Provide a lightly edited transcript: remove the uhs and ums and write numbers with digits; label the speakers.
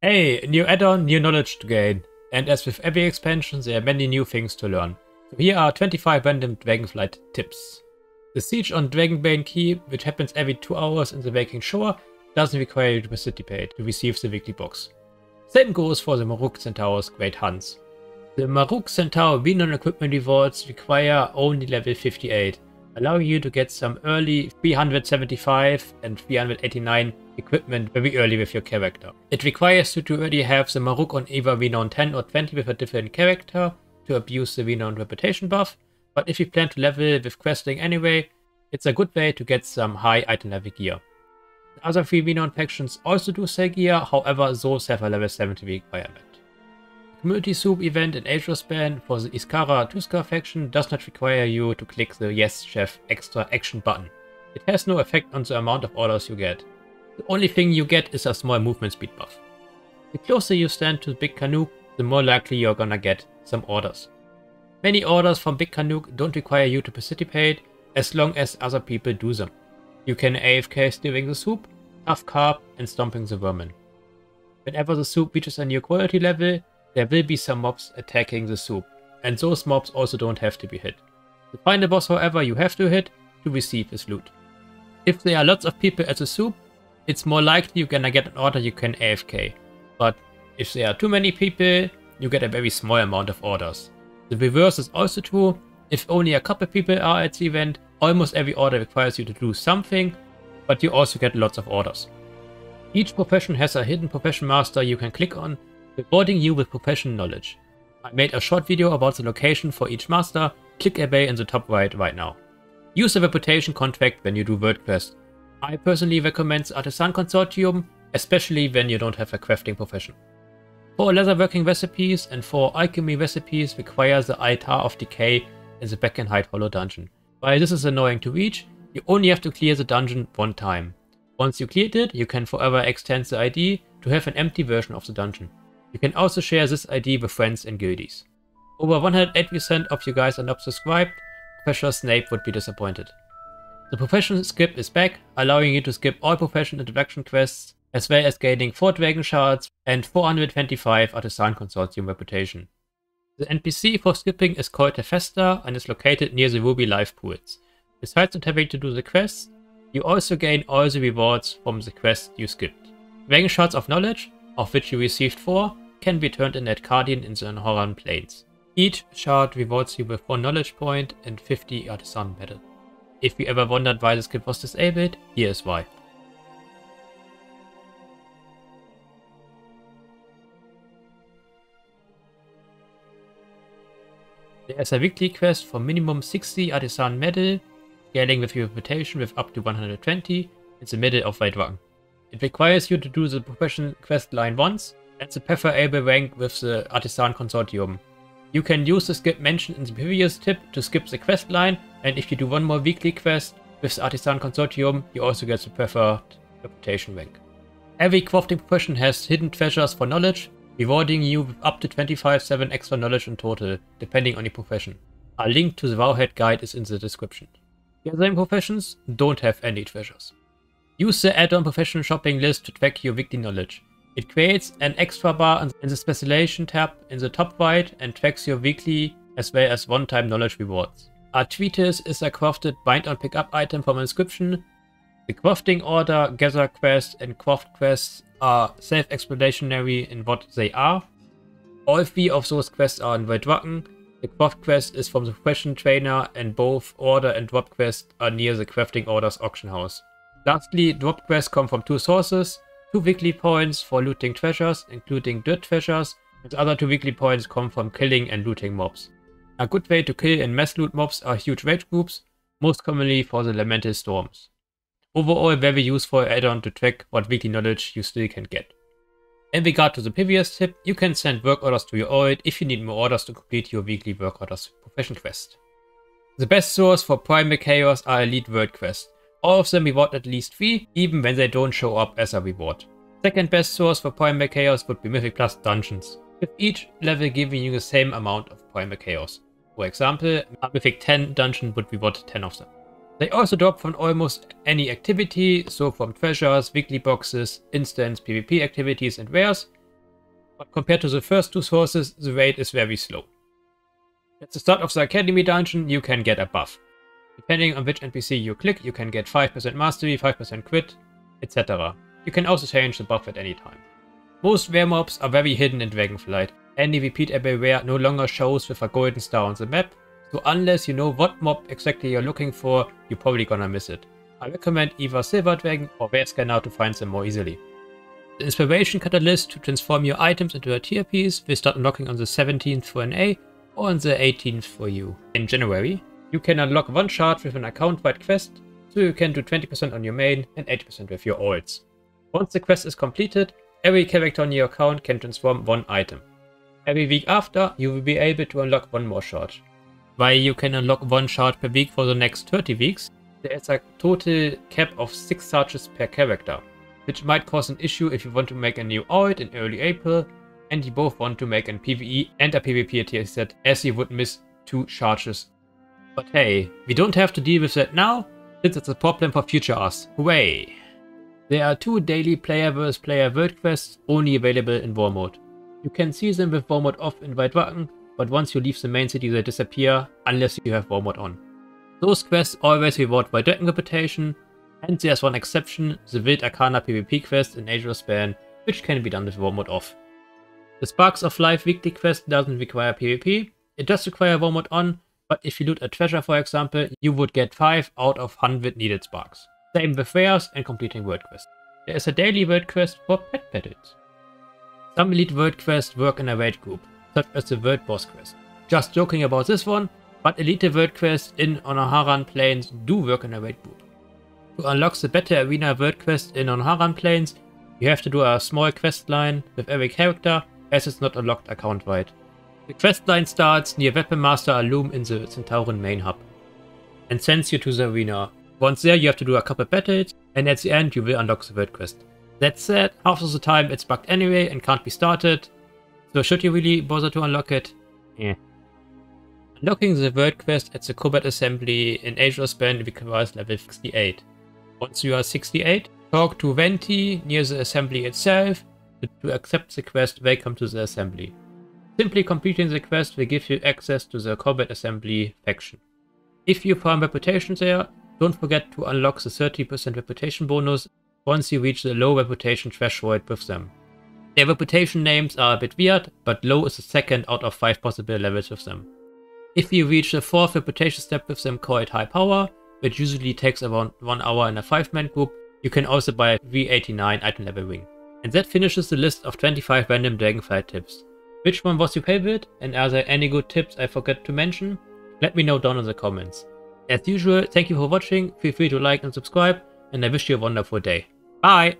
Speaker 1: Hey, new add-on, new knowledge to gain. And as with every expansion, there are many new things to learn. So here are 25 random Dragonflight tips. The siege on Dragonbane Key, which happens every 2 hours in the Waking Shore, doesn't require you to participate to receive the weekly box. Same goes for the Marauk Centaur's Great Hunts. The Marauk Centaur Venon equipment rewards require only level 58, allowing you to get some early 375 and 389 equipment very early with your character. It requires you to already have the Maruuk on either Venon 10 or 20 with a different character to abuse the Venon reputation buff, but if you plan to level with questing anyway, it's a good way to get some high item level gear. The other 3 Venon factions also do sell gear, however those have a level 70 requirement. The Community Soup event in Agerspan for the Iskara Tuskar faction does not require you to click the Yes Chef extra action button. It has no effect on the amount of orders you get. The only thing you get is a small movement speed buff. The closer you stand to Big Kannok, the more likely you're gonna get some orders. Many orders from Big Kannok don't require you to participate as long as other people do them. You can AFK steering the soup, tough carb and stomping the vermin. Whenever the soup reaches a new quality level, there will be some mobs attacking the soup, and those mobs also don't have to be hit. The final boss, however, you have to hit to receive his loot. If there are lots of people at the soup, it's more likely you're gonna get an order you can AFK, but if there are too many people, you get a very small amount of orders. The reverse is also true. If only a couple people are at the event, almost every order requires you to do something, but you also get lots of orders. Each profession has a hidden profession master you can click on, rewarding you with profession knowledge. I made a short video about the location for each master, click away in the top right now. Use the reputation contract when you do world quest. I personally recommend the Artisan Consortium, especially when you don't have a crafting profession. 4 leatherworking recipes and 4 alchemy recipes require the Altar of Decay in the Back and Hide Hollow dungeon. While this is annoying to reach, you only have to clear the dungeon one time. Once you cleared it, you can forever extend the ID to have an empty version of the dungeon. You can also share this ID with friends and guildies. Over 108% of you guys are not subscribed. Professor Snape would be disappointed. The profession skip is back, allowing you to skip all profession introduction quests, as well as gaining 4 Dragon Shards and 425 Artisan Consortium reputation. The NPC for skipping is called Hephaestus and is located near the Ruby Life Pools. Besides not having to do the quests, you also gain all the rewards from the quest you skipped. Dragon Shards of Knowledge, of which you received 4, can be turned in at Guardian in the Horan Plains. Each shard rewards you with 1 knowledge point and 50 Artisan Meddle. If you ever wondered why the skip was disabled, here is why. There is a weekly quest for minimum 60 Artisan Meddle, scaling with your reputation with up to 120 in the middle of White. It requires you to do the profession quest line once, and the preferable rank with the Artisan Consortium. You can use the skip mentioned in the previous tip to skip the quest line, and if you do one more weekly quest with the Artisan Consortium, you also get the preferred reputation rank. Every crafting profession has hidden treasures for knowledge, rewarding you with up to 25/7 extra knowledge in total, depending on your profession. A link to the Wowhead guide is in the description. The other professions don't have any treasures. Use the add-on profession shopping list to track your weekly knowledge. It creates an extra bar in the specialization tab in the top right and tracks your weekly as well as one-time knowledge rewards. Arthritis is a crafted bind on pickup item from inscription. The crafting order, gather quest and craft quests are self-explanatory in what they are. All 3 of those quests are in White. The craft quest is from the profession trainer and both order and drop quests are near the crafting order's auction house. Lastly, drop quests come from 2 sources. 2 weekly points for looting treasures, including dirt treasures, and the other 2 weekly points come from killing and looting mobs. A good way to kill and mass loot mobs are huge raid groups, most commonly for the Elemental Storms. Overall, very useful add-on to track what weekly knowledge you still can get. In regard to the previous tip, you can send work orders to your old if you need more orders to complete your weekly work orders profession quest. The best source for Primal Chaos are Elite World Quests. All of them reward at least 3, even when they don't show up as a reward. Second best source for Primal Chaos would be Mythic Plus dungeons, with each level giving you the same amount of Primal Chaos. For example, a Mythic 10 dungeon would reward 10 of them. They also drop from almost any activity, so from treasures, weekly boxes, instance, PvP activities and rares, but compared to the first two sources, the rate is very slow. At the start of the Academy dungeon, you can get a buff. Depending on which NPC you click, you can get 5% mastery, 5% crit, etc. You can also change the buff at any time. Most rare mobs are very hidden in Dragonflight. Any repeat everywhere no longer shows with a golden star on the map, so unless you know what mob exactly you're looking for, you're probably gonna miss it. I recommend either Silver Dragon or Rare Scanner to find them more easily. The Inspiration Catalyst to transform your items into a tier piece will start unlocking on the 17th for NA or on the 18th for you. In January, you can unlock one shard with an account-wide quest, so you can do 20% on your main and 80% with your alts. Once the quest is completed, every character on your account can transform one item. Every week after, you will be able to unlock one more shard. While you can unlock one shard per week for the next 30 weeks, there is a total cap of 6 charges per character, which might cause an issue if you want to make a new alt in early April, and you both want to make a PvE and a PvP tier set, as you would miss 2 charges. But hey, we don't have to deal with that now, since it's a problem for future us. Hooray! There are 2 daily player vs player world quests only available in war mode. You can see them with war mode off in White Dragon, but once you leave the main city they disappear unless you have war mode on. Those quests always reward White Dragon reputation, and there's one exception, the Wild Arcana PvP quest in Ageless Ban, which can be done with war mode off. The Sparks of Life weekly quest doesn't require PvP, it does require war mode on, but if you loot a treasure for example, you would get 5 out of 100 needed sparks. Same with rares and completing world quests. There is a daily world quest for pet battles. Some elite world quests work in a raid group, such as the World Boss quest. Just joking about this one, but elite world quests in Onaharan Plains do work in a raid group. To unlock the Battle Arena world quest in Onaharan Plains, you have to do a small quest line with every character, as it's not unlocked account-wide. The quest line starts near Weapon Master Alum in the Centauran main hub, and sends you to the arena. Once there you have to do a couple battles, and at the end you will unlock the world quest. That said, half of the time it's bugged anyway and can't be started, so should you really bother to unlock it? Yeah. Unlocking the world quest at the Cobalt Assembly in Ageless Ban requires level 68. Once you are 68, talk to Venti near the assembly itself to accept the quest Welcome to the Assembly. Simply completing the quest will give you access to the Cobalt Assembly faction. If you farm reputation there, don't forget to unlock the 30% reputation bonus once you reach the low reputation threshold with them. Their reputation names are a bit weird, but low is the second out of 5 possible levels with them. If you reach the 4th reputation step with them called High Power, which usually takes around 1 hour in a 5-man group, you can also buy a V89 item level ring. And that finishes the list of 25 random Dragonflight tips. Which one was your favorite, and are there any good tips I forgot to mention? Let me know down in the comments. As usual, thank you for watching, feel free to like and subscribe, and I wish you a wonderful day. Bye!